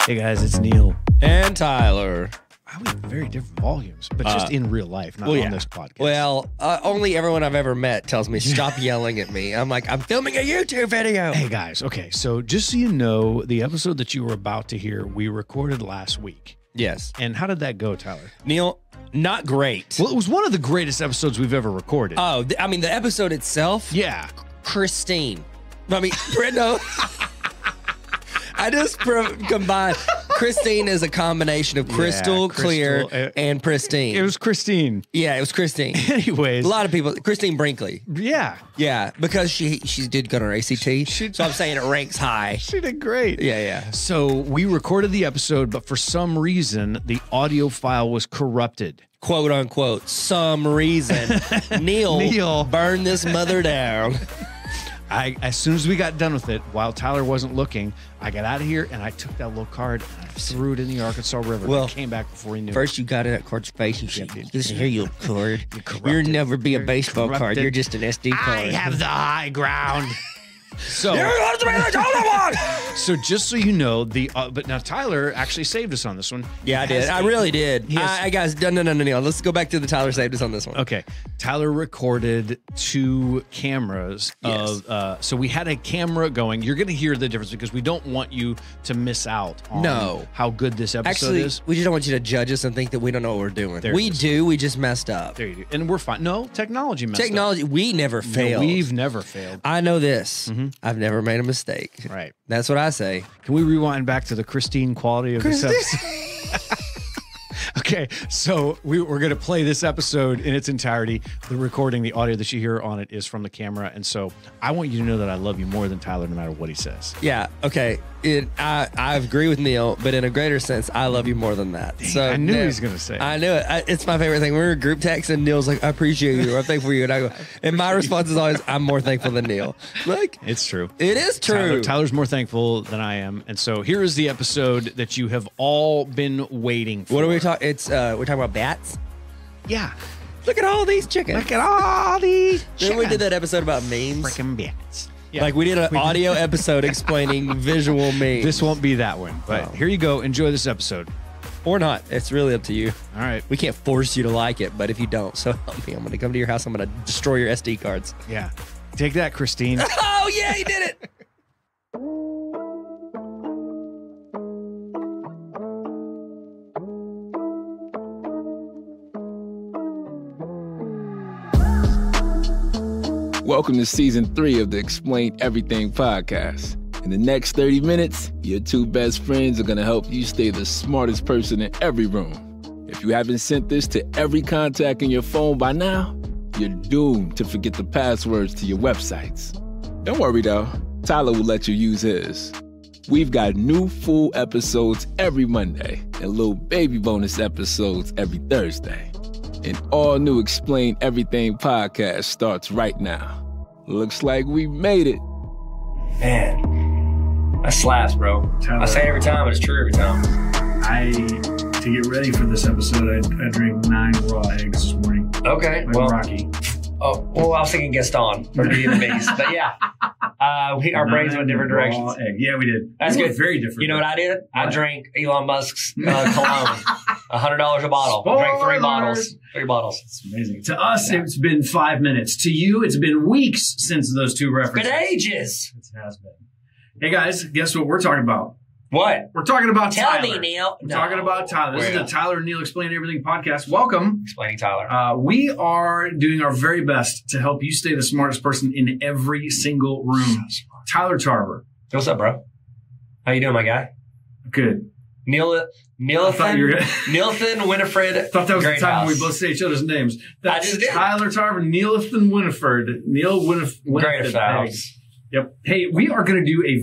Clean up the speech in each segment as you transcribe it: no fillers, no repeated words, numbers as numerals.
Hey guys, it's Neil. And Tyler. We have very different volumes, but just in real life, not on this podcast. Well, only everyone I've ever met tells me, stop yelling at me. I'm like, I'm filming a YouTube video. Hey guys, okay, so just so you know, the episode that you were about to hear, we recorded last week. Yes. And how did that go, Tyler? Neil, not great. Well, it was one of the greatest episodes we've ever recorded. Oh, I mean, the episode itself? Yeah. Christine. I mean, Brendo. I just combined. Christine is a combination of crystal clear and pristine. It was Christine. Yeah, it was Christine. Anyways. A lot of people. Christine Brinkley. Yeah. Yeah, because she did go to her ACT. So I'm saying it ranks high. She did great. Yeah. So we recorded the episode, but for some reason, the audio file was corrupted. Quote unquote, some reason. Neil burn this mother down. As soon as we got done with it, while Tyler wasn't looking, I got out of here and I took that little card and I threw it in the Arkansas River. Well, came back before he knew. First, you got in that card's face and said, "Listen here, you card. You'll never be a baseball card. You're just an SD card. I have the high ground." So just so you know, but now Tyler actually saved us on this one. Yeah, I did. I really did. Guys, no. Let's go back to the Tyler saved us on this one. Okay. Tyler recorded 2 cameras of, so we had a camera going. You're going to hear the difference because we don't want you to miss out on how good this episode is. We just don't want you to judge us and think that we don't know what we're doing. We just messed up. There you do. And we're fine. No, technology messed up. We never failed. No, we've never failed. I know this. I've never made a mistake. Right. That's what I say. Can we rewind back to the Christine quality of this episode? Okay, so we're going to play this episode in its entirety. The recording, the audio that you hear on it is from the camera. And so I want you to know that I love you more than Tyler, no matter what he says. Yeah, okay. I agree with Neil, but in a greater sense, I love you more than that. Dang, so I knew he was going to say it. I knew it. It's my favorite thing. We were in group text and Neil's like, I appreciate you. I'm thankful for you. And I go, and my response is always, I'm more thankful than Neil. Like, it's true. It is true. Tyler's more thankful than I am. And so here is the episode that you have all been waiting for. What are we talking? We're talking about bats? Yeah. Look at all these chickens. Look at all these chickens. Then we did that episode about memes. Freaking bats. Yeah. Like we did an audio episode explaining visual memes. This won't be that one, but here you go. Enjoy this episode. Or not. It's really up to you. All right. We can't force you to like it, but if you don't, so help me. I'm going to come to your house. I'm going to destroy your SD cards. Yeah. Take that, Christine. Oh, yeah, he did it. Welcome to Season 3 of the Explain Everything podcast. In the next 30 minutes, your 2 best friends are going to help you stay the smartest person in every room. If you haven't sent this to every contact in your phone by now, you're doomed to forget the passwords to your websites. Don't worry though, Tyler will let you use his. We've got new full episodes every Monday and little baby bonus episodes every Thursday. An all-new Explain Everything podcast starts right now. Looks like we made it. Man, that slaps, bro. Tyler, I say it every time, but it's true every time. To get ready for this episode, I drank 9 raw eggs this morning. Okay, like well, Rocky. Oh, well, I was thinking Gaston from Beauty and the Beast, but yeah, our brains went different directions. Egg. Yeah, we did. That's good. Very different. You know what I did? I drank Elon Musk's cologne, $100 a bottle. I drank 3 bottles. 3 bottles. It's amazing. To us, it's been 5 minutes. To you, it's been weeks since those 2 references. It's been ages. It has been. Hey guys, guess what we're talking about? What? We're talking about Tyler. Tell me, Neil. We're talking about Tyler. This is the Tyler and Neil Explain Everything podcast. Welcome. Explaining Tyler. We are doing our very best to help you stay the smartest person in every single room. Tyler Tarver. What's up, bro? How you doing, my guy? Good. Nielsen Winifred. I thought that was the time House. when we both say each other's names. That's Tyler Tarver, Nielsen Winifred. Winifred House. Yep. Hey, we are going to do a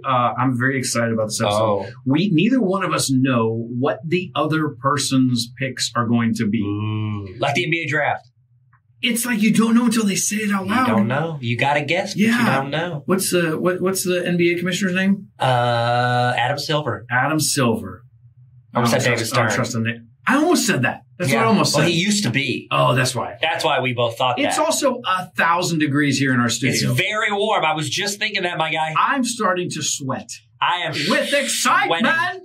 I'm very excited about this episode. Neither one of us know what the other person's picks are going to be. Like the NBA draft. It's like you don't know until they say it out loud. You don't know. You got to guess, but you don't know. What's the NBA commissioner's name? Adam Silver. Adam Silver. I almost said David Stern. I almost said that. That's what I almost said. Well, he used to be. Oh, that's why. That's why we both thought that. It's also 1,000 degrees here in our studio. It's very warm. I was just thinking that, my guy. I'm starting to sweat. I am with excitement. Sweating.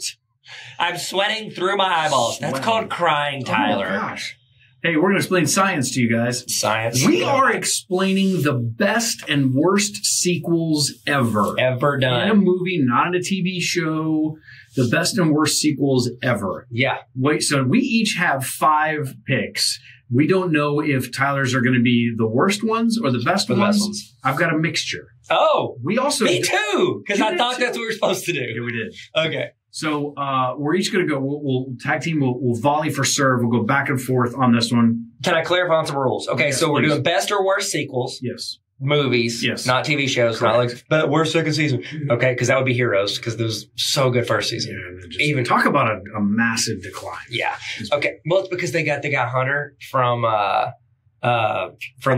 I'm sweating through my eyeballs. That's called crying, Tyler. Oh my gosh. Hey, we're going to explain science to you guys. Science. We are explaining the best and worst sequels ever. Ever done. In a movie, not in a TV show. The best and worst sequels ever. Yeah. Wait, so we each have 5 picks. We don't know if Tyler's are going to be the worst ones or the best ones. I've got a mixture. Oh. We also... Me too, because I thought that's what we were supposed to do. Yeah, we did. Okay. So we're each going to go. We'll tag team. We'll volley for serve. We'll go back and forth on this one. Can I clarify on some rules? Okay, Yes, so we're please. doing best or worst sequels. Yes. Movies. Yes. Not TV shows. Not like, but worst second season. Okay, because that would be Heroes, because it was so good first season. Yeah, and then just Even talk about a massive decline. Yeah. Okay. Well, it's because they got Hunter from The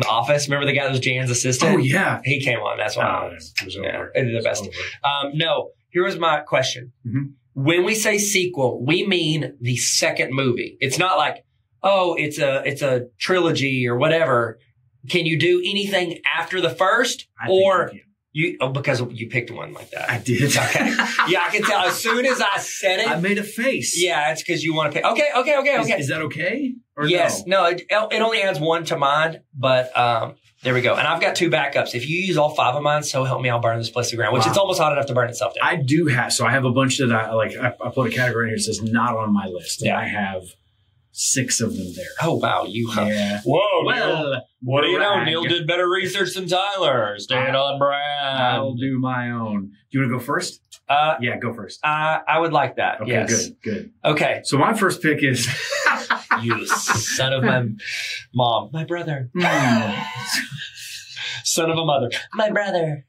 Office. Remember the guy that was Jan's assistant? Oh yeah. He came on. That's why. They did the best. No. Here was my question. Mhm. When we say sequel, we mean the second movie. It's not like, oh, it's a trilogy or whatever. Can you do anything after the first, or you? Oh, because you picked one like that. I did. Okay. Yeah, I can tell. As soon as I said it, I made a face. yeah, it's because you want to pick. Okay. Is that okay? Or Yes. No, it only adds one to mine, but there we go. And I've got 2 backups. If you use all 5 of mine, so help me, I'll burn this place to the ground, which it's almost hot enough to burn itself down. I do have. So I have a bunch that I like. I put a category in here that says not on my list. And Yeah. I have 6 of them there. Oh, wow. You. Yeah. Whoa. Well, what do you know? brag. Neil did better research than Tyler. Stand on brand. I'll do my own. Do you want to go first? Yeah, go first. I would like that. Okay, yes. good. Okay. So my first pick is You son of my mom. My brother. Son of a mother. My brother.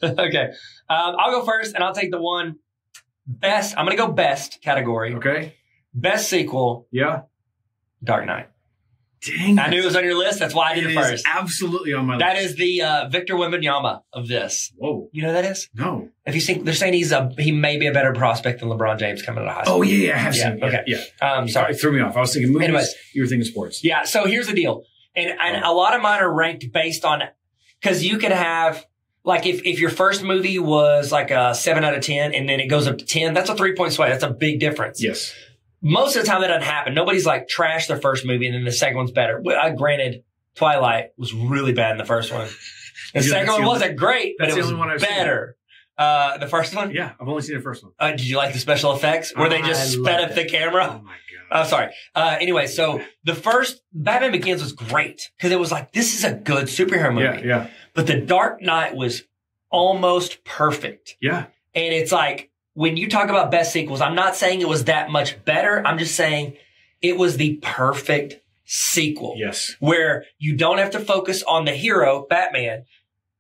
Okay. I'll go first, and I'll take the one best. I'm going to go best category. Okay. Best sequel, Yeah. Dark Knight. Dang. I knew it was on your list. That's why I did it is first. absolutely on my That list. is the Victor Wembanyama of this. Whoa. You know who that is? No. If you think they're saying he may be a better prospect than LeBron James coming out of high school. Oh yeah, I have Yeah, seen. Yeah, okay. Yeah. Sorry. It threw me off. I was thinking movies. Anyways. You were thinking sports. Yeah. So here's the deal, and a lot of mine are ranked based on, because you could have, like, if your first movie was like a 7 out of 10 and then it goes up to 10, that's a 3-point sway. That's a big difference. Yes. Most of the time that doesn't happen. Nobody's like trash their first movie and then the second one's better. Granted, Twilight was really bad in the first one. The second one wasn't great, but it was better. The first one? Yeah, I've only seen the first one. Did you like the special effects where they just sped up the camera? Oh my god. Oh, sorry. Anyway, so the first Batman Begins was great because it was like, this is a good superhero movie. Yeah. But The Dark Knight was almost perfect. Yeah. And it's like, when you talk about best sequels, I'm not saying it was that much better. I'm just saying it was the perfect sequel. Yes. Where you don't have to focus on the hero, Batman,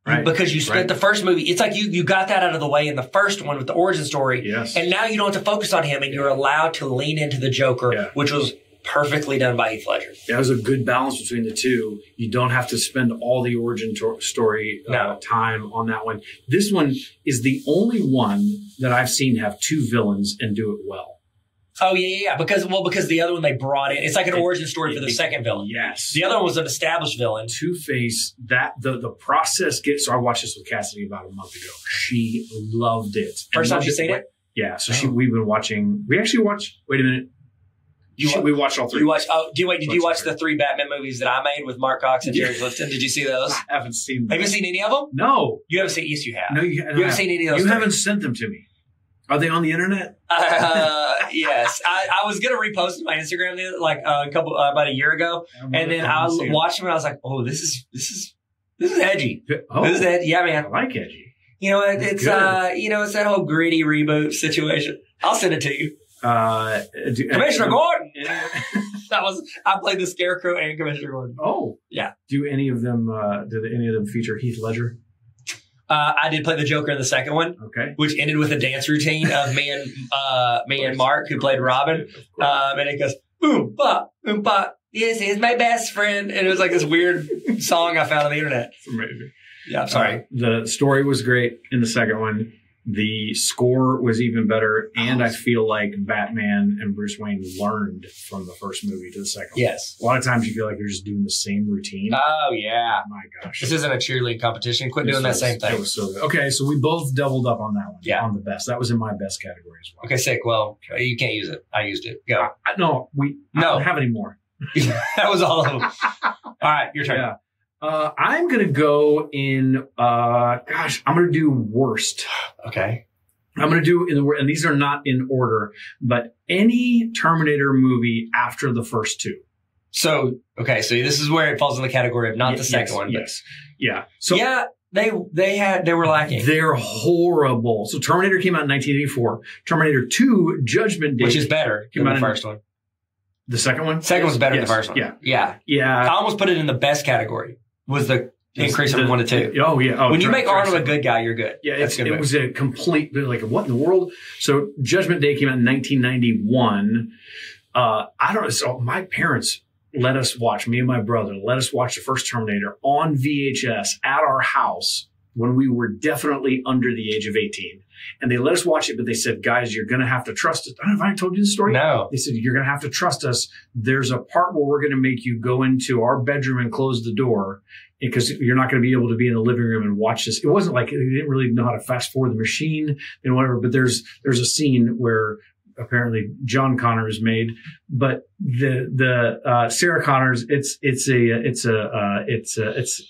Right. because you spent the first movie. It's like you got that out of the way in the first one with the origin story. Yes. And now you don't have to focus on him and you're allowed to lean into the Joker, which was perfectly done by Heath Ledger. That was a good balance between the two. You don't have to spend all the origin story time on that one. This one is the only one that I've seen have 2 villains and do it well. Oh, yeah. Because the other one they brought in, it's like an origin story for the second villain. Yes. The other one was an established villain. Two-Face, that the process gets. So I watched this with Cassidy about a month ago. She loved it. First time she's seen it? Yeah. So we've been watching. We actually watched. Wait a minute. We watched all 3. Did you watch the 3 Batman movies that I made with Mark Cox and Jerry Clifton? Did you see those? I haven't seen them. Have you seen any of them? No. You haven't seen? Yes, you have. No, you haven't seen any of those. You haven't sent them to me. Are they on the internet? Yes. I was gonna repost my Instagram about a year ago, and then I watched them and I was like, oh, this is edgy. Oh, this is edgy. Yeah, man. I like edgy. You know, it's it's that whole gritty reboot situation. I'll send it to you. Commissioner Gordon. I played the Scarecrow and Commissioner Gordon. Oh, yeah. Do any of them feature Heath Ledger? I did play the Joker in the second one, which ended with a dance routine of me and Mark, who played Robin. And it goes, boom, bop, this is my best friend. And it was like this weird song I found on the internet. It's amazing. Yeah, I'm sorry. The story was great in the second one. The score was even better, and I feel like Batman and Bruce Wayne learned from the first movie to the second one. Yes. A lot of times you feel like you're just doing the same routine. Oh, yeah. My gosh. This isn't a cheerleading competition. Quit doing that same thing. It was so good. Okay, so we both doubled up on that one. Yeah. On the best. That was in my best category as well. Okay, sick. Well, you can't use it. I used it. Go. I don't have any more. That was all of them. All right, your turn. Yeah. I'm going to go in, I'm going to do worst. Okay. I'm going to do and these are not in order, but any Terminator movie after the first two. So, okay. So this is where it falls in the category of not the second one. Yes. Yeah. So yeah, they were lacking. They're horrible. So Terminator came out in 1984. Terminator 2, Judgment Day. Which is better than the first one. The second one? Second one's better than the first one. Yeah. Yeah. Yeah. I almost put it in the best category. Was the increase from 1 to 2. Oh, yeah. Oh, when you make Arnold a good guy, you're good. Yeah, it was a complete, like, what in the world? So Judgment Day came out in 1991. So my parents let us watch, me and my brother, let us watch the first Terminator on VHS at our house when we were definitely under the age of 18. And they let us watch it, but they said, guys, you're going to have to trust us. I don't know if I told you the story. No. They said, you're going to have to trust us. There's a part where we're going to make you go into our bedroom and close the door because you're not going to be able to be in the living room and watch this. It wasn't like they didn't really know how to fast forward the machine and whatever, but there's a scene where apparently John Connor is made, but the Sarah Connor's it's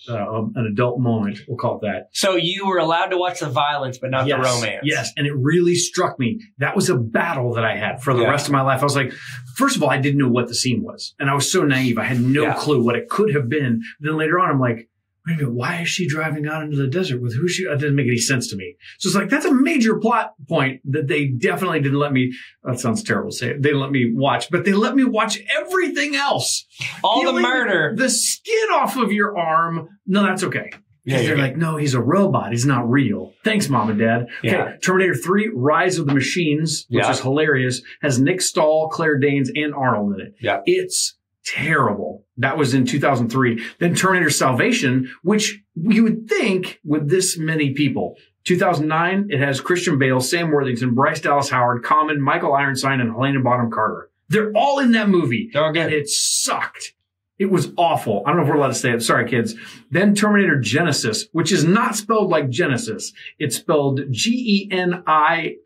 an adult moment. We'll call it that. So you were allowed to watch the violence, but not the romance. Yes, and it really struck me. That was a battle that I had for the rest of my life. I was like, first of all, I didn't know what the scene was, and I was so naive. I had no clue what it could have been. Then later on, I'm like, wait a minute, why is she driving out into the desert with who she? That didn't make any sense to me. So it's like, that's a major plot point that they definitely didn't let me, that sounds terrible to say it, they didn't let me watch, but they let me watch everything else. All the murder. The skin off of your arm. No, that's okay. Yeah, they're like, no, he's a robot. He's not real. Thanks, Mom and Dad. Yeah. Okay, Terminator 3, Rise of the Machines, which is hilarious, has Nick Stahl, Claire Danes, and Arnold in it. Yeah. It's terrible. That was in 2003. Then Terminator Salvation, which you would think with this many people. 2009, it has Christian Bale, Sam Worthington, Bryce Dallas Howard, Common, Michael Ironside, and Helena Bonham Carter. They're all in that movie. They're all good. And it sucked. It was awful. I don't know if we're allowed to say it. Sorry, kids. Then Terminator Genesis, which is not spelled like Genesis. It's spelled Genisys.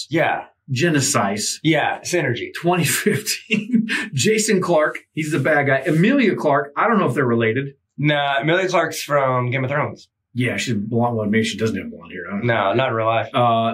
Yeah. Genesis. Yeah, Synergy. 2015. Jason Clarke, he's the bad guy. Emilia Clarke, I don't know if they're related. Nah, Emilia Clarke's from Game of Thrones. Yeah, she's blonde. Well, maybe she doesn't have blonde hair. I don't know. No, not in real life.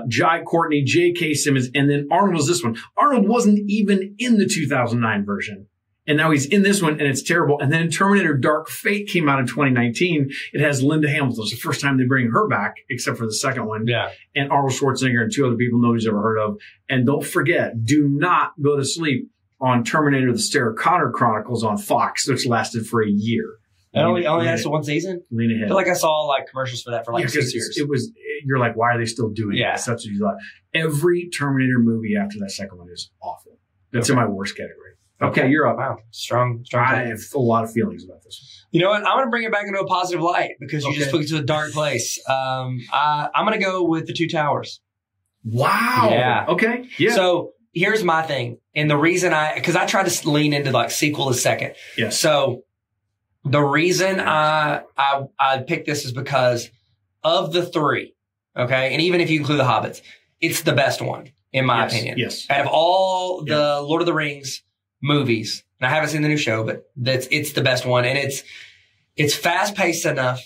Jai Courtney, J.K. Simmons, and then Arnold was this one. Arnold wasn't even in the 2009 version. And now he's in this one, and it's terrible. And then Terminator Dark Fate came out in 2019. It has Linda Hamilton. It's the first time they bring her back, except for the second one. Yeah. And Arnold Schwarzenegger and two other people nobody's ever heard of. And don't forget, do not go to sleep on Terminator The Sarah Connor Chronicles on Fox, which lasted for a year. It only lasted one season? Lean ahead. I feel like I saw like commercials for that for like 6 years. You're like, why are they still doing this? That's what you thought. Every Terminator movie after that second one is awful. That's in my worst category. Okay, you're up. Wow. Strong. I have a lot of feelings about this. You know what? I'm going to bring it back into a positive light because you just took it to a dark place. I'm going to go with The Two Towers. Wow. Yeah. Okay. Yeah. So here's my thing. And the reason because I tried to lean into like sequel is second. Yes. So the reason I picked this is because of the three. Okay. And even if you include the Hobbits, it's the best one in my opinion. Yes. Out of all the Lord of the Rings movies, and I haven't seen the new show, but it's the best one, and it's fast paced enough.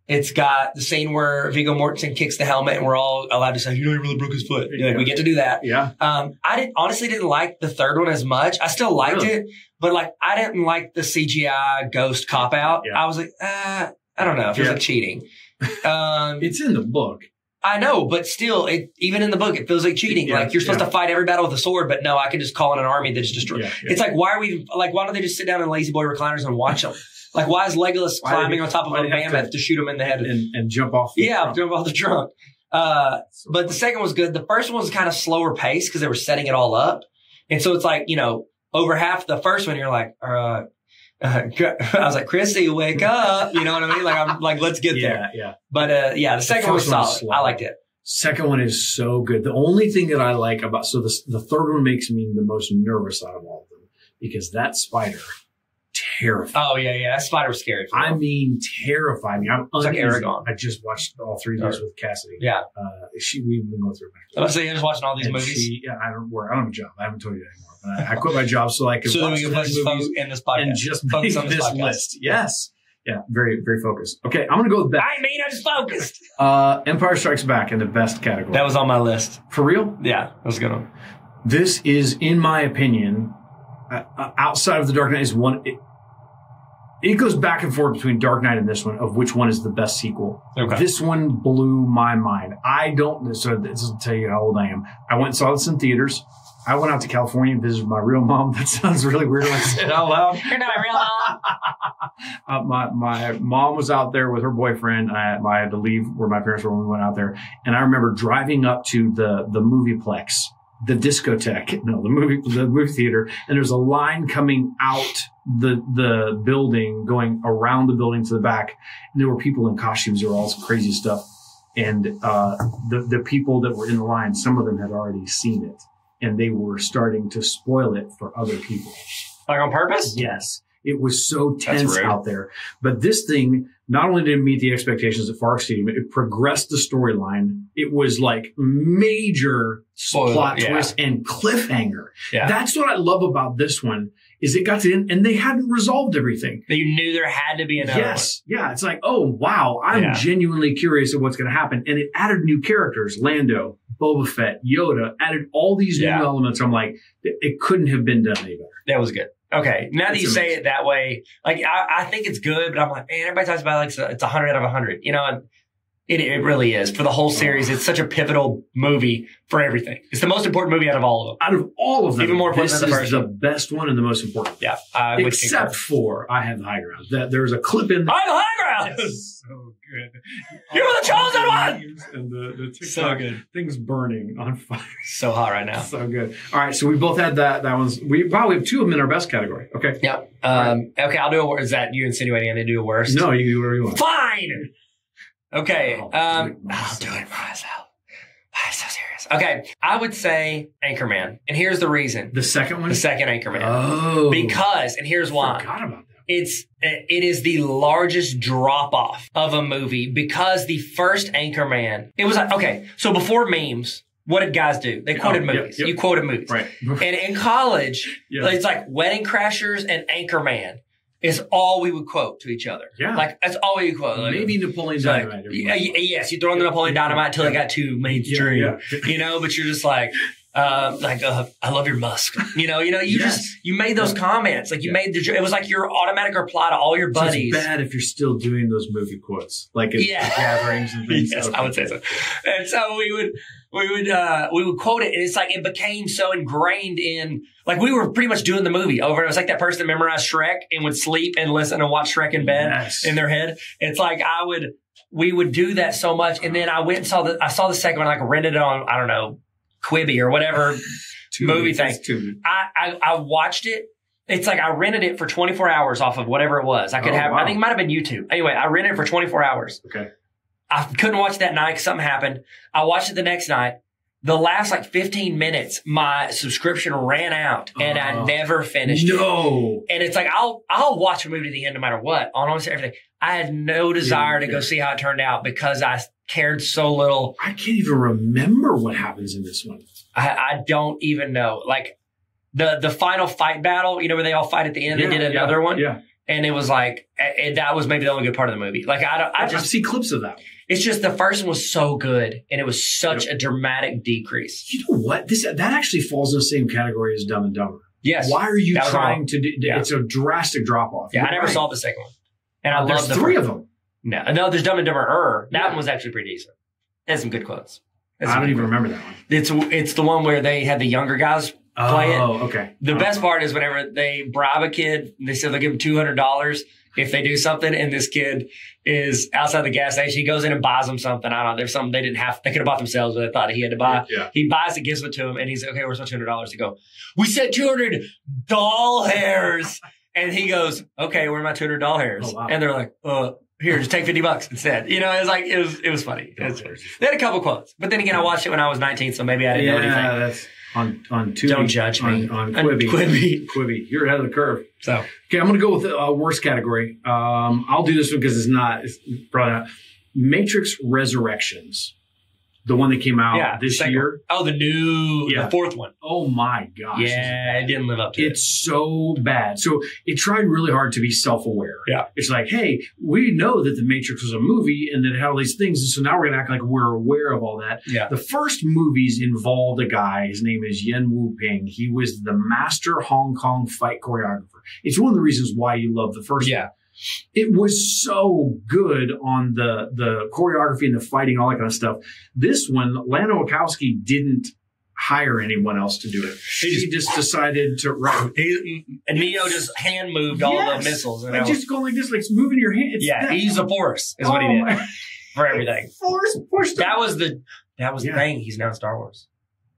It's got the scene where Viggo Mortensen kicks the helmet, and we're all allowed to say, "You know, he really broke his foot." Like, we get to do that. Yeah. I honestly didn't like the third one as much. I still liked it, but like I didn't like the CGI ghost cop out. Yeah. I was like, I don't know. It feels like cheating. It's in the book. I know, but still, even in the book, it feels like cheating. Yeah, like you're supposed to fight every battle with a sword, but no, I can just call in an army that's destroyed. Yeah. It's like, why don't they just sit down in lazy boy recliners and watch them? Like, why is Legolas climbing on top of a mammoth to shoot him in the head and jump off? Jump off the trunk. But the second was good. The first one was kind of slower paced because they were setting it all up, and so it's like over half the first one, you're like, I was like, Chrissy, wake up. You know what I mean? Like, I'm like, let's get there. Yeah. But, the second one was solid. I liked it. Second one is so good. The only thing that I like about, so the third one makes me the most nervous out of all of them because that spider terrified. Oh yeah. That spider was scary. I mean, terrified me. I'm like uneasy. Aragon. I just watched all 3 days with Cassidy. Yeah. We've been going through it. I was saying, just watching all these movies. I don't have a job. I haven't told you that anymore. But I quit my job so I could watch movies in this podcast and just focus make on this this podcast. list. Yes. Yeah. Very, very focused. Okay. I'm going to go with best. I just focused. Empire Strikes Back in the best category. That was on my list. For real? Yeah. That was a good one. This is, in my opinion, outside of The Dark Knight, is one. It goes back and forth between Dark Knight and this one of which one is the best sequel. Okay. This one blew my mind. So this will tell you how old I am. I went and saw this in theaters. I went out to California and visited my real mom. That sounds really weird when I say it out loud. You're not my real mom. My mom was out there with her boyfriend. I had to leave where my parents were when we went out there. And I remember driving up to the movieplex, the movie theater, and there's a line coming out the building, going around the building to the back, and there were people in costumes. There were all some crazy stuff, and the people that were in the line, some of them had already seen it, and they were starting to spoil it for other people. Like on purpose? Yes. It was so tense out there. But this thing not only did it meet the expectations that far exceeded, it progressed the storyline. It was like major plot twist and cliffhanger. Yeah. That's what I love about this one is it got to the end and they hadn't resolved everything. You knew there had to be another one. Yeah. It's like, oh, wow. I'm genuinely curious of what's going to happen. And it added new characters, Lando, Boba Fett, Yoda, added all these new elements. I'm like, it couldn't have been done any better. That was good. Okay, now that you say it that way, like I think it's good, but I'm like, man, everybody talks about it like it's 100 out of 100. You know, and it really is for the whole series. It's such a pivotal movie for everything. It's the most important movie out of all of them. Out of all of them, even more important than the first. This is the best one and the most important. Yeah, except for I Have the High Ground. There's a clip in there. I Have the High Ground. Yes. So good. You're the chosen one. And the TikTok, so good. Things burning on fire. So hot right now. So good. All right, so we both had that. That one's we have 2 of them in our best category. Okay. Yep. Okay, I'll do a worst. Is that you insinuating I need to do a worst? No, you do whatever you want. Fine. Okay. I'll do it myself. I'm so serious. Okay. I would say Anchorman. And here's the reason. The second one? The second Anchorman. Oh. Because, and here's why. I forgot about that. It is the largest drop off of a movie because the first Anchorman, it was like, okay, so before memes, what did guys do? They quoted movies. Yep. You quoted movies. Right. And in college, it's like Wedding Crashers and Anchorman is all we would quote to each other. Yeah. Like, that's all we would quote. Like, maybe Napoleon Dynamite. Yes, you throw in the Napoleon Dynamite until it got too mainstream. Yeah. You know, but you're just like, I love your musk. You made those comments. Like you made it was like your automatic reply to all your buddies. So it's bad if you're still doing those movie quotes, like at gatherings and things. Yes, I would say so. And so we would quote it, and it's like it became so ingrained in, like we were pretty much doing the movie over. It was like that person that memorized Shrek and would sleep and listen and watch Shrek in bed in their head. It's like we would do that so much, and then I went and saw the second one, like rented it on, I don't know, Quibi or whatever movie thing. I watched it. It's like I rented it for 24 hours off of whatever it was. I think it might have been YouTube. Anyway, I rented it for 24 hours. Okay. I couldn't watch that night because something happened. I watched it the next night. The last like 15 minutes, my subscription ran out and I never finished it. No. And it's like, I'll watch a movie to the end no matter what, on almost everything. I had no desire to go see how it turned out because I cared so little. I can't even remember what happens in this one. I don't even know. Like the final fight battle, you know, where they all fight at the end, they did another one. Yeah. And it was like, that was maybe the only good part of the movie. Like I just see clips of that. It's just the first one was so good, and it was such a dramatic decrease. You know what? That actually falls in the same category as Dumb and Dumber. Yes. Why are you trying to do? It's a drastic drop off. Yeah, I never saw the second one, and I love the 3 of them. No, there's Dumb and Dumber. That one was actually pretty decent. It had some good quotes. I don't even remember that one. It's the one where they had the younger guys play it. Oh, okay. The best part is whenever they bribe a kid, they say they'll give him $200 if they do something, and this kid is outside the gas station. He goes in and buys them something. I don't know. There's something they could have bought themselves, but they thought he had to buy. Yeah. He buys it, gives it to him, and he's like, okay, where's my $200 to go? We said 200 doll hairs. And he goes, okay, where are my $200 hairs? Oh, wow. And they're like, here, just take $50 instead. You know, it was funny. They had a couple quotes, but then again, I watched it when I was 19, so maybe I didn't know anything. That's on Tubi. Don't judge me. On Quibi. You're ahead of the curve. So okay, I'm going to go with the worst category. I'll do this one because it's probably not. Matrix Resurrections. The one that came out this year. Oh, the fourth one. Oh my gosh. Yeah, it didn't live up to it. It's so bad. So it tried really hard to be self-aware. Yeah. It's like, hey, we know that The Matrix was a movie and that it had all these things. And so now we're going to act like we're aware of all that. Yeah. The first movies involved a guy. His name is Yen Wu Ping. He was the master Hong Kong fight choreographer. It's one of the reasons why you love the first one. It was so good on the choreography and the fighting, all that kind of stuff. This one, Lana Wachowski didn't hire anyone else to do it. She just decided to write. And Neo just hand moved all the missiles. And just going like this, like moving your hand. He used the Force is what he did for everything. Force. That was the thing. He's now in Star Wars.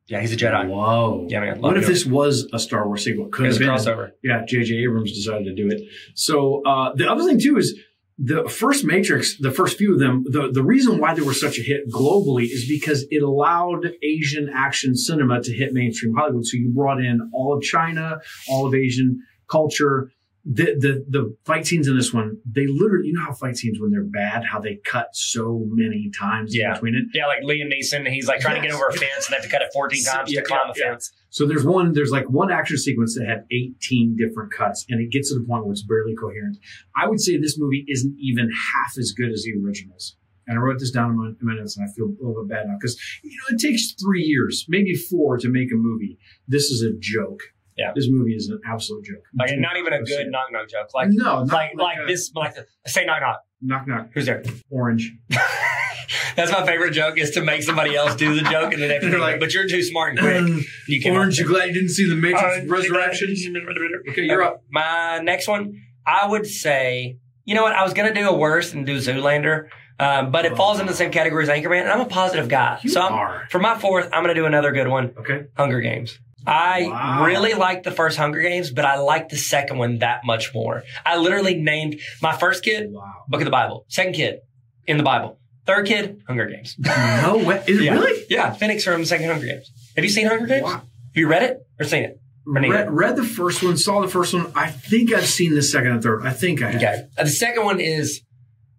Yeah, he's a Jedi. Whoa. Yeah, man. What if this was a Star Wars sequel? Could have been. Crossover. Yeah, J.J. Abrams decided to do it. So the other thing, too, is the first Matrix, the first few of them, the reason why they were such a hit globally is because it allowed Asian action cinema to hit mainstream Hollywood. So you brought in all of China, all of Asian culture. The fight scenes in this one, they literally, you know how fight scenes when they're bad, how they cut so many times in between it? Yeah, like Liam Neeson, he's like trying to get over a fence and they have to cut it 14 times to climb a fence. So there's like one action sequence that had 18 different cuts and it gets to the point where it's barely coherent. I would say this movie isn't even half as good as the originals. And I wrote this down in my notes and I feel a little bit bad now because, it takes 3 years, maybe 4 to make a movie. This is a joke. Yeah, this movie is an absolute joke. Like not even a good knock joke. Like say knock knock. Knock knock. Who's there? Orange. That's my favorite joke is to make somebody else do the joke and then they're like, but you're too smart and quick. Orange, you glad you didn't see the Matrix Resurrections? Okay, you're up. My next one, I would say, you know what? I was gonna do a worse and do Zoolander. But it falls into the same category as Anchorman, and I'm a positive guy. For my fourth, I'm gonna do another good one. Okay. Hunger Games. I really liked the first Hunger Games, but I liked the second one that much more. I literally named my first kid, Book of the Bible. Second kid, in the Bible. Third kid, Hunger Games. No way. Is it really? Yeah. Phoenix from the second Hunger Games. Have you seen Hunger Games? Wow. Have you read it or seen it? Read the first one, saw the first one. I think I've seen the second and third. I think I have. Okay. The second one is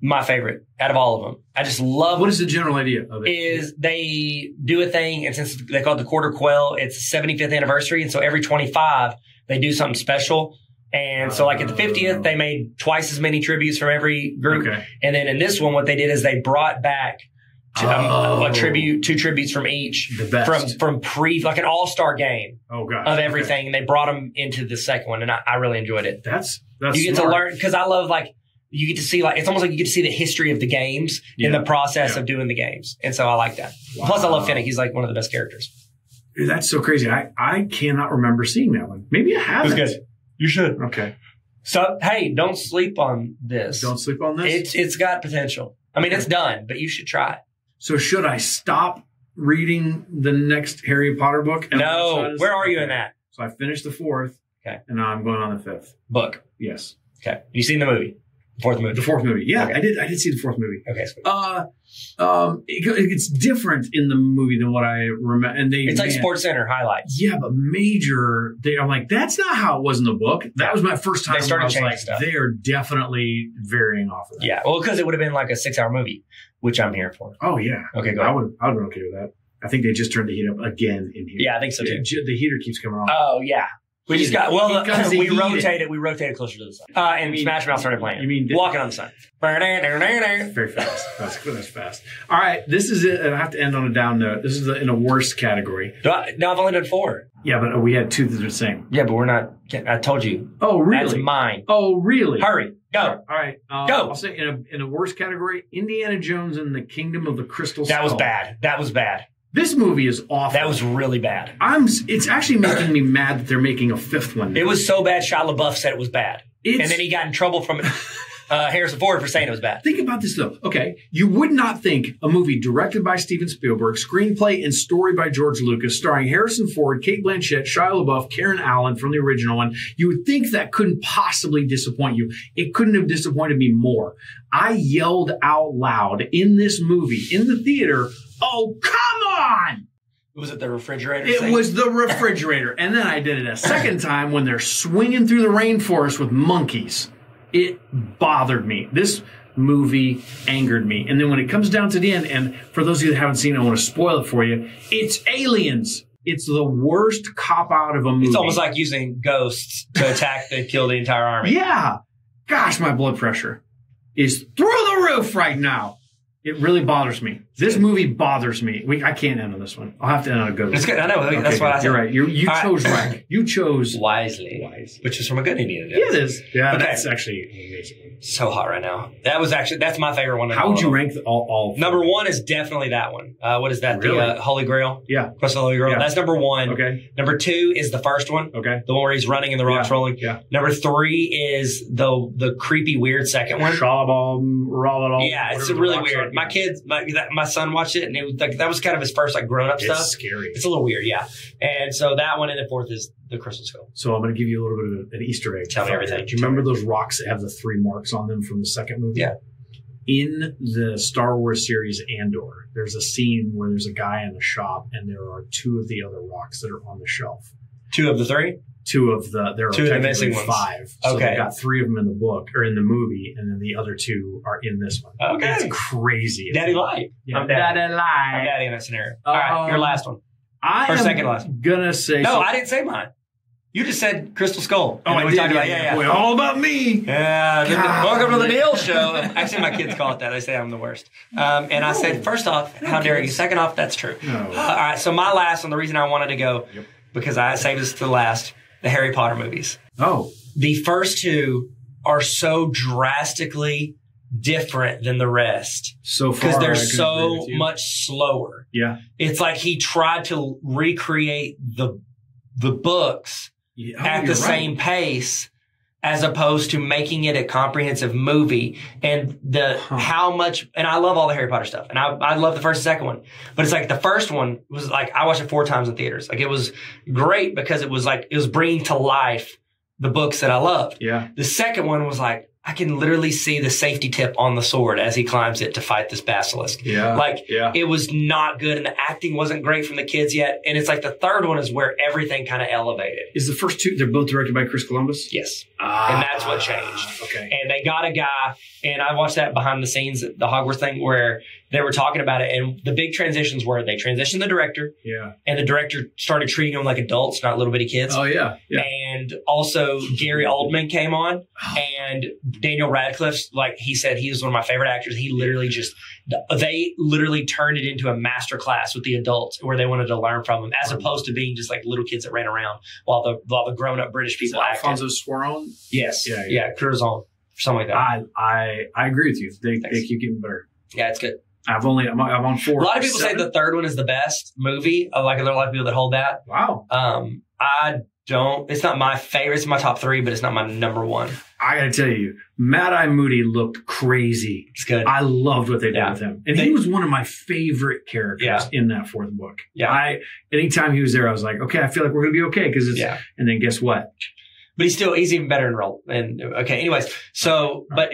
my favorite out of all of them. I just love. What is the general idea of it? Is they do a thing, and since they call it the Quarter Quell, it's the 75th anniversary, and so every 25 they do something special. And so, like at the 50th, they made twice as many tributes from every group. Okay. And then in this one, what they did is they brought back a tribute, 2 tributes from each, the best. from like an all-star game of everything. And they brought them into the second one, and I really enjoyed it. That's you get smart. to learn because I love you get to see it's almost like you get to see the history of the games in the process of doing the games. And so I like that. Wow. Plus I love Finnick. He's like one of the best characters. Dude, that's so crazy. I cannot remember seeing that one. Maybe I haven't. It was good. You should. Okay. So, hey, don't sleep on this. Don't sleep on this? It's got potential. I mean, it's done, but you should try it. So should I stop reading the next Harry Potter book? No. Where are you in that? So I finished the 4th. Okay. And now I'm going on the 5th. Book. Yes. Okay. You seen the movie? Fourth movie. The 4th movie. Yeah, okay. I did see the 4th movie. Okay. Sweet. It's different in the movie than what I remember. And it's like Sports Center highlights. Yeah, but I'm like, that's not how it was in the book. That was my first time. They started changing stuff. They are definitely varying off of that. Yeah. Well, because it would have been like a 6-hour movie, which I'm here for. Oh yeah. Okay. Go ahead. I would have been okay with that. I think they just turned the heat up again in here. Yeah, I think so too. The heater keeps coming on. Oh yeah. We just got, we rotated closer to the sun. And Smash Mouth started playing. You mean Walking on the Sun. Very fast. That's fast. All right, this is it. And I have to end on a down note. This is in a worst category. No, I've only done 4. Yeah, but we had 2 that are the same. Yeah, but we're not, I told you. Oh, really? That's mine. Oh, really? Hurry. Go. All right. Go. I'll say in a worst category, Indiana Jones and the Kingdom of the Crystal Skull. That was bad. This movie is awful. That was really bad. It's actually making me mad that they're making a 5th one now. It was so bad, Shia LaBeouf said it was bad. And then he got in trouble from it. Harrison Ford for saying it was bad. Think about this, though. Okay, you would not think a movie directed by Steven Spielberg, screenplay and story by George Lucas, starring Harrison Ford, Cate Blanchett, Shia LaBeouf, Karen Allen from the original one, you would think that couldn't possibly disappoint you. It couldn't have disappointed me more. I yelled out loud in this movie, in the theater, "Oh, come on!" Was it the refrigerator? It was the refrigerator. And then I did it a second time when they're swinging through the rainforest with monkeys. It bothered me. This movie angered me. And then when it comes down to the end, and for those of you that haven't seen it, I want to spoil it for you. It's aliens. It's the worst cop-out of a movie. It's almost like using ghosts to attack and kill the entire army. Yeah. Gosh, my blood pressure is through the roof right now. It really bothers me. This movie bothers me. I can't end on this one. I'll have to end on a good one. It's good. I know. Okay, that's what I said. You're right. You chose right. You chose wisely, which is from a good Indiana Jones. Yeah, it is. Yeah, okay. That's actually amazing. So hot right now. That's my favorite one. How would you rank all number one is definitely that one. What is that? Really? The Holy Grail? Yeah. Quest of the Holy Grail. Yeah. That's number one. Okay. Number two is the first one. Okay. The one where he's running and the rocks rolling. Yeah. Number three is the creepy, weird second one. Yeah, it's really weird. My kids, my son watched it, and it was like that was kind of his first like grown up stuff. It's scary. It's a little weird, yeah. And so that one, and the fourth is the Crystal Skull. So I'm going to give you a little bit of an Easter egg. Tell me everything. Do you remember those rocks that have the 3 marks on them from the second movie? Yeah. In the Star Wars series Andor, there's a scene where there's a guy in the shop, and there are 2 of the other rocks that are on the shelf. 2 of the 3? 2 of there are two of the missing 5. ones. So okay. they got 3 of them in the book or in the movie, and then the other 2 are in this one. Okay. It's crazy. Daddy lied. Yeah. I'm daddy. Daddy lied. I'm daddy in that scenario. All right, your last one. Second last. Gonna say no. I didn't say mine. You just said Crystal Skull. Oh, I did. Yeah. Boy, all about me. Yeah. Welcome to the Neil Show. Actually, my kids call it that. They say I'm the worst. And I said, first off, how dare you? Second off, that's true. No. All right. So my last one, the reason I wanted to go, because I saved this to the last, the Harry Potter movies. Oh. The first 2 are so drastically different than the rest. So far, because they're so much slower. Yeah. It's like he tried to recreate the books at the same pace as opposed to making it a comprehensive movie. And how much, and I love all the Harry Potter stuff, and I love the first and second one, but it's like the first one was like, I watched it 4 times in theaters. Like it was great because it was bringing to life the books that I loved. Yeah. The second one was like, I can literally see the safety tip on the sword as he climbs it to fight this basilisk. Yeah. It was not good, and the acting wasn't great from the kids yet. And it's like the third one is where everything kind of elevated. Is the first 2, they're both directed by Chris Columbus? Yes. And that's what changed. Okay. And they got a guy, and I watched that behind the scenes, the Hogwarts thing, where they were talking about it. And the big transitions were they transitioned the director. Yeah. And the director started treating them like adults, not little bitty kids. Oh, yeah. Yeah. And also Gary Oldman came on, and Daniel Radcliffe's, like he said, he was one of my favorite actors. He literally they literally turned it into a master class with the adults where they wanted to learn from them, as opposed to being just like little kids that ran around while the grown up British people acted. Alfonso Cuarón? Yes. Yeah. Cuarón. Something like that. I agree with you. They keep getting better. Yeah, it's good. I'm on 4. A lot of people say the third one is the best movie. Like there are a lot of people that hold that. Wow. I don't. It's not my favorite. It's my top 3, but it's not my number 1. I gotta tell you, Mad-Eye Moody looked crazy. It's good. I loved what they did with him. And he was one of my favorite characters in that 4th book. Yeah. Anytime he was there, I was like, okay, I feel like we're gonna be okay. And then guess what? But he's even better in role. And okay, anyways. So, but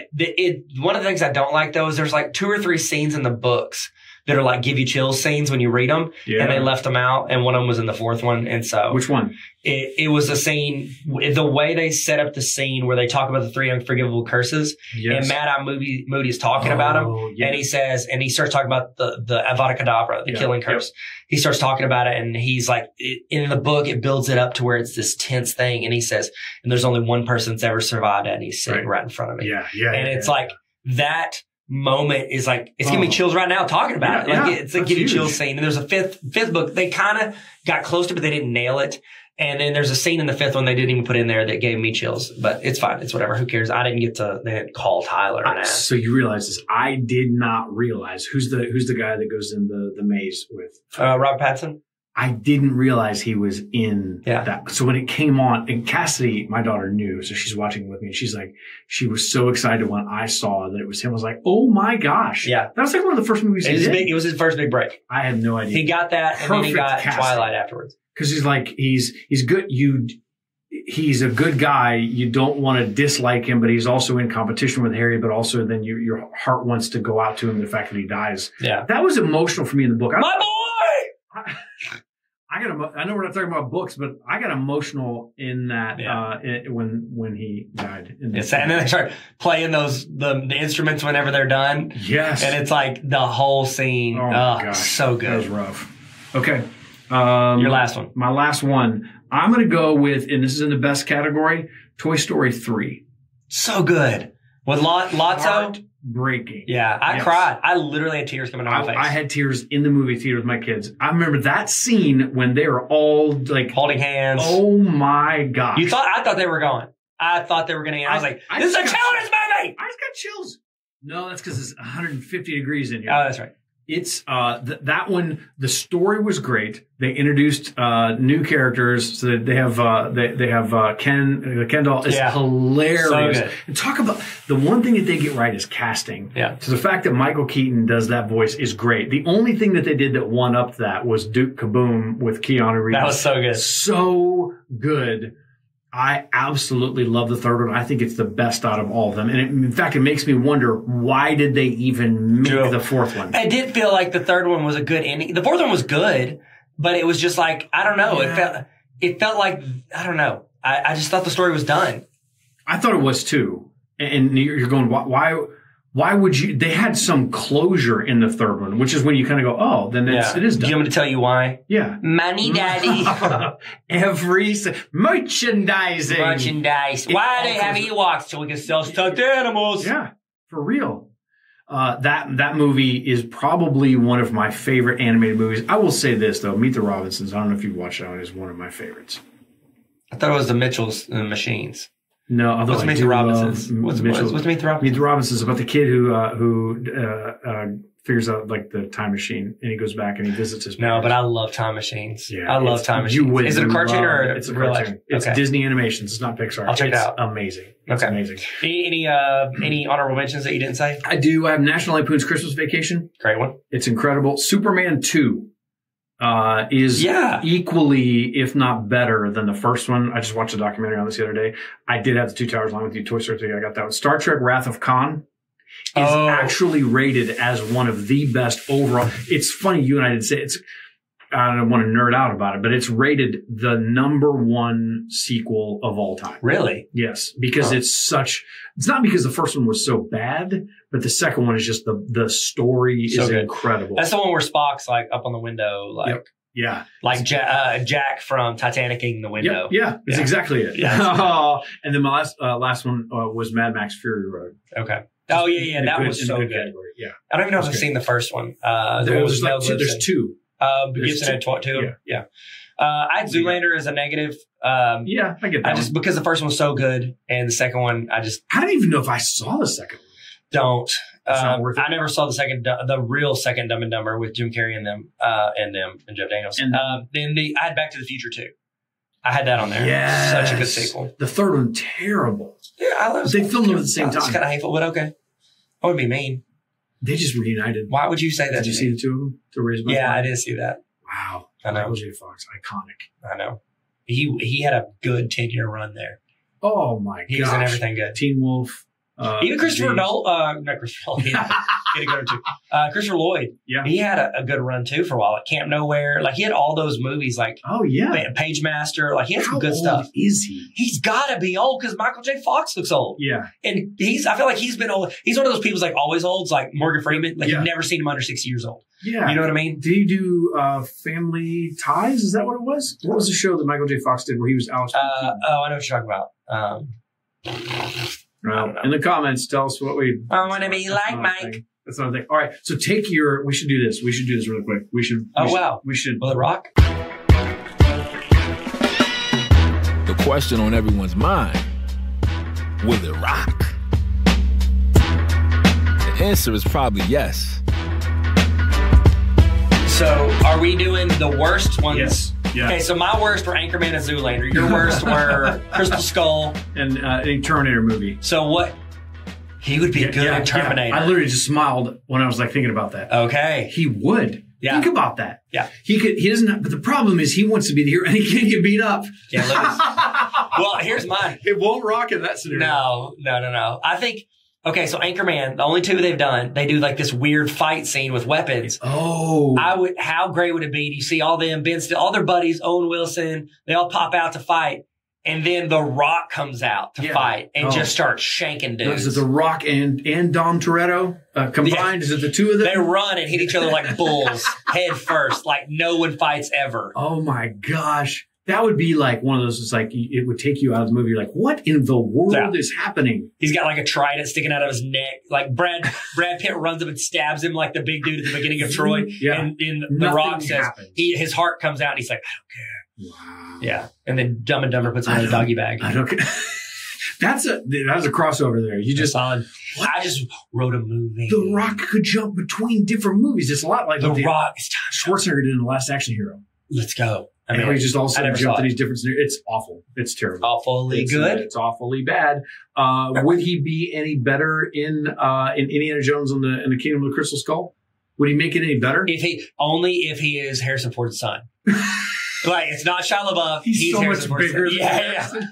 one of the things I don't like though is there's like 2 or 3 scenes in the books that are like give you chills scenes when you read them. Yeah. And they left them out. And one of them was in the 4th one. And so. Which one? It was a scene, the way they set up the scene where they talk about the 3 unforgivable curses. Yes. And Mad-Eye Moody is talking about them. Yeah. And he starts talking about the Avada Kedavra, the killing curse. Yep. He starts talking about it, and he's like, in the book, it builds it up to where it's this tense thing. And he says, and there's only one person that's ever survived that, and he's sitting right in front of me. Yeah. And it's like that moment is like, it's giving me chills right now talking about it. Like it's a give you chills scene. And there's a fifth book. They kind of got close to it, but they didn't nail it. And then there's a scene in the 5th one they didn't even put in there that gave me chills, but it's fine. It's whatever. Who cares? They didn't call Tyler and ask. So you realize this. I did not realize who's the guy that goes in the maze with Robert Pattinson. I didn't realize he was in that. So when it came on, and Cassidy, my daughter, knew, so she's watching with me. And she's like, she was so excited when I saw that it was him. I was like, oh my gosh. Yeah. That was like one of the first movies he did. It was his first big break. I had no idea. He got that, and then he got Twilight afterwards. Because he's like, he's good. He's a good guy. You don't want to dislike him, but he's also in competition with Harry, but also then your heart wants to go out to him, the fact that he dies. Yeah. That was emotional for me in the book. My boy! I know we're not talking about books, but I got emotional in that when he died. And then they start playing the instruments whenever they're done. Yes. And it's like the whole scene. Oh, my gosh. So good. That was rough. Okay. Your last one. My last one. I'm going to go with, and this is in the best category, Toy Story 3. So good. With Lotso? Breaking. Yeah, I cried. I literally had tears coming out my face. I had tears in the movie theater with my kids. I remember that scene when they were all like holding hands. Oh my gosh! I thought they were going. I thought they were going to. I was like, "This is a children's movie." I just got chills. No, that's because it's 150 degrees in here. Oh, that's right. It's that one. The story was great. They introduced new characters, so that they have Kendall is hilarious. So and talk about the one thing that they get right is casting. Yeah. So the fact that Michael Keaton does that voice is great. The only thing that they did that one upped that was Duke Kaboom with Keanu Reeves. That was so good. So good. I absolutely love the third one. I think it's the best out of all of them. And in fact, it makes me wonder, why did they even make the fourth one? I did feel like the third one was a good ending. The fourth one was good, but it was just like, I don't know. Yeah. It felt like, I don't know. I just thought the story was done. I thought it was too. And you're going, why would you? They had some closure in the third one, which is when you kind of go, oh, then it is done. Do you want me to tell you why? Yeah. Money, daddy. Merchandising. Merchandise. Why do they have Ewoks so we can sell stuffed animals? Yeah, for real. That movie is probably one of my favorite animated movies. I will say this though, Meet the Robinsons. I don't know if you've watched that one. Is one of my favorites. I thought it was the Mitchells and the Machines. No, what's Meet the Robinsons? What's Meet the Robinsons? Meet the Robinsons is about the kid who figures out like the time machine and he goes back and he visits his parents. No, but I love time machines. Yeah, I love time machines. Is it a cartoon or it's a cartoon? It's Disney Animations. It's not Pixar. I'll check it out. Amazing. It's amazing. Any honorable mentions that you didn't say? I do. I have National Lampoon's Christmas Vacation. Great one. It's incredible. Superman 2. Is equally, if not better, than the first one. I just watched a documentary on this the other day. I did have the Two Towers along with you. Toy Story 3. I got that one. Star Trek Wrath of Khan is actually rated as one of the best overall. It's funny, you and I didn't say it's. I don't want to nerd out about it, but it's rated the #1 sequel of all time. Really? Yes, because it's not because the first one was so bad, but the second one is just the story is incredible. That's the one where Spock's like up on the window, like like Jack from Titanic in the window. Yeah, it's exactly it. Yeah. And then my last one was Mad Max Fury Road. Okay. Oh yeah, that was so good. Category. Yeah, I don't even know if I've seen the first one. There's two. Gibson had two. Yeah. I had Zoolander as a negative. I get that. Because the first one was so good, and the second one, I don't even know if I saw the second one. Don't. I never saw the real second Dumb and Dumber with Jim Carrey and Jeff Daniels. And then I had Back to the Future too. I had that on there. Yeah, such a good sequel. The third one, terrible. Yeah, I love. They filmed them at the same time. It's kind of hateful, but okay. I would be mean. They just reunited. Why would you say that? Did you see the two of them? To Raise My Flag? I did see that. Wow. I know. Michael J. Fox, iconic. I know. He had a good 10-year run there. Oh my god. He was in everything good. Teen Wolf. Even Christopher Nolan, not Christopher Nolan, Christopher Lloyd. Yeah. He had a good run too for a while. Like Camp Nowhere. Like he had all those movies like Page Master. Like he had some good stuff. How old is he? He's gotta be old because Michael J. Fox looks old. Yeah. And I feel like he's been old. He's one of those people who's like always old. It's like Morgan Freeman. Like you've never seen him under 60 years old. Yeah. You know what I mean? Did he do Family Ties? Is that what it was? What was the show that Michael J. Fox did where he was Alex? I know what you're talking about. Well, in the comments, tell us what we. I want to be like Mike. That's another thing. All right, so we should do this. We should do this really quick. We should. We should. Will it rock? The question on everyone's mind: will it rock? The answer is probably yes. So So are we doing the worst ones? Yes. Yeah. Okay, so my worst were Anchorman and Zoolander. Your worst were Crystal Skull. And a Terminator movie. So what? He would be good in Terminator. Yeah. I literally just smiled when I was like thinking about that. Okay. He would. Yeah. Think about that. Yeah. He doesn't, but the problem is he wants to be the hero and he can't get beat up. Yeah, well, here's mine. It won't rock in that scenario. No. I think, okay, so Anchorman, the only two they've done, they do like this weird fight scene with weapons. Oh. How great would it be? You see all them, Ben Still, all their buddies, Owen Wilson, they all pop out to fight. And then The Rock comes out to fight and just starts shanking dudes. Is it The Rock and Dom Toretto combined? Is it the two of them? They run and hit each other like bulls, head first, like no one fights ever. Oh my gosh. That would be like one of those, it's like, it would take you out of the movie. You're like, what in the world is happening? He's got like a trident sticking out of his neck. Like Brad Pitt runs up and stabs him like the big dude at the beginning of Troy. Yeah. And The Rock says, his heart comes out and he's like, I don't care. Wow. Yeah. And then Dumb and Dumber puts him in a doggy bag. I don't care. That's a crossover there. You just solid. I just wrote a movie. The Rock could jump between different movies. It's a lot like The Rock. Schwarzenegger did in The Last Action Hero. Let's go. I mean, he just all of a sudden jumped in these different scenarios. It's awful. It's terrible. Awfully good. It's awfully bad. Would he be any better in Indiana Jones in the Kingdom of the Crystal Skull? Would he make it any better? If he is Harrison Ford's son. Like, it's not Shia LaBeouf. He's so much bigger than Harrison.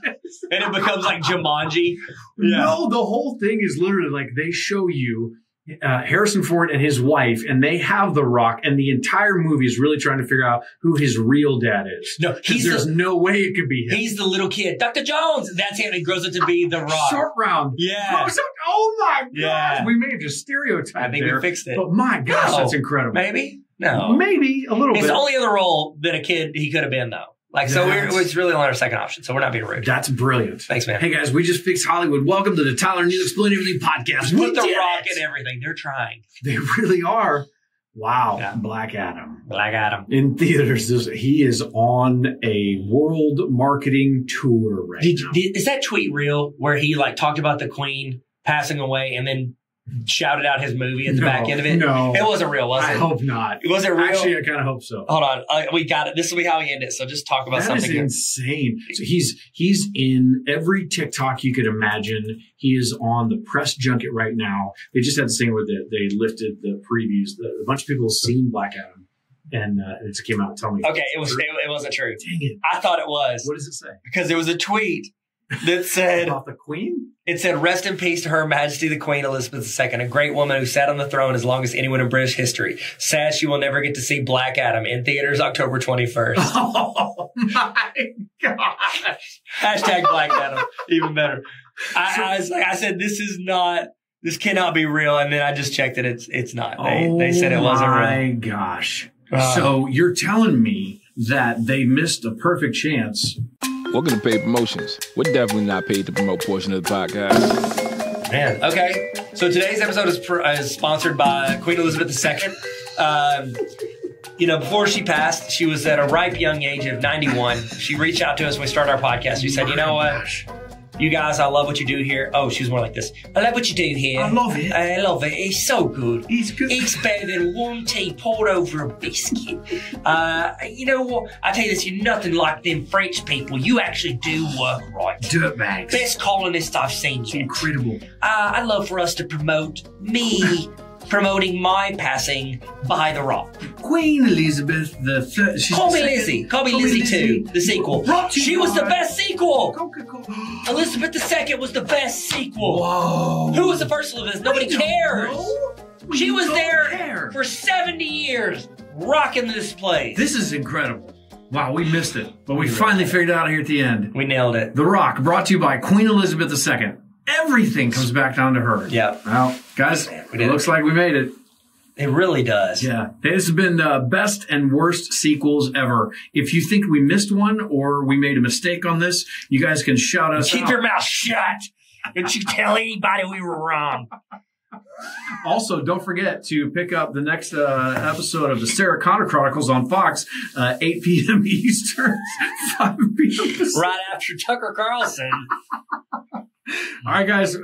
And it becomes like Jumanji. No, the whole thing is literally like they show you Harrison Ford and his wife, and they have The Rock, and the entire movie is really trying to figure out who his real dad is. No, there's no way it could be him. He's the little kid. Dr. Jones. That's him. He grows up to be The Rock. Short round. Yeah. Oh my gosh. Yeah. We may have just stereotyped I think we fixed it. But my gosh, that's incredible. Maybe? No. Maybe a little bit. It's the only other role that a kid he could have been, though. Like, so it's really only our second option, so we're not being rude. That's brilliant. Thanks, man. Hey, guys, we just fixed Hollywood. Welcome to the Tyler Neal Explain Everything podcast. Put The Rock in everything. They're trying. They really are. Wow. Yeah. Black Adam. In theaters. He is on a world marketing tour right now. Is that tweet real where he, like, talked about the Queen passing away and then shouted out his movie at the back end of it? No. It wasn't real, was it? I hope not. Was it real? Actually, I kind of hope so. Hold on. We got it. This will be how we end it. So just talk about something. That is insane. So he's in every TikTok you could imagine. He is on the press junket right now. They just had this thing where they lifted the previews. A bunch of people have seen Black Adam. And it just came out and told me. Okay, it wasn't true. Dang it. I thought it was. What does it say? Because there was a tweet that said about the Queen? It said, "Rest in peace to Her Majesty the Queen Elizabeth II, a great woman who sat on the throne as long as anyone in British history. Sad she will never get to see Black Adam in theaters October 21st. Oh my gosh. Hashtag Black Adam. Even better. I said, this cannot be real. And then I just checked it. It's not. They said it wasn't real. Oh my gosh. So you're telling me that they missed a perfect chance. Welcome to Paid Promotions. We're definitely not paid to promote portion of the podcast. Man, okay. So today's episode is sponsored by Queen Elizabeth II. Before she passed, she was at a ripe young age of 91. She reached out to us when we started our podcast. She said, you know what? You guys, I love what you do here. Oh, she was more like this. I love what you do here. I love it. I love it. It's so good. It's good. It's better than warm tea poured over a biscuit. You know what? I tell you this, you're nothing like them French people. You actually do work right. Dirtbags. Best colonist I've seen yet. Incredible. I'd love for us to promote me promoting my passing by The Rock. Queen Elizabeth III. Call me Lizzie. Call me Lizzie 2, the sequel. She was the best sequel. Elizabeth II was the best sequel. Whoa. Who was the first Elizabeth? Nobody cares. She was there for 70 years, rocking this place. This is incredible. Wow, we missed it. But we finally figured it out here at the end. We nailed it. The Rock, brought to you by Queen Elizabeth II. Everything comes back down to her. Yeah. Well, guys, it looks like we made it. It really does. Yeah. This has been the best and worst sequels ever. If you think we missed one or we made a mistake on this, you guys can shout us out. Keep your mouth shut. Don't you tell anybody we were wrong. Also, don't forget to pick up the next episode of the Sarah Connor Chronicles on Fox, 8 p.m. Eastern, 5 p.m. Pacific. Right after Tucker Carlson. All right, guys.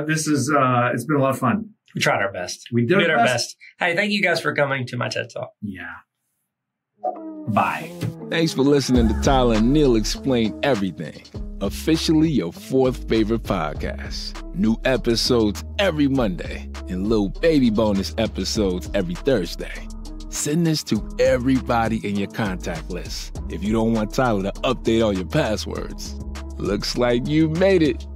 This is it's been a lot of fun. We tried our best. We did our best. Hey, thank you guys for coming to my TED Talk. Yeah. Bye. Thanks for listening to Tyler and Neil Explain Everything. Officially your fourth favorite podcast. New episodes every Monday and little baby bonus episodes every Thursday. Send this to everybody in your contact list if you don't want Tyler to update all your passwords. Looks like you made it.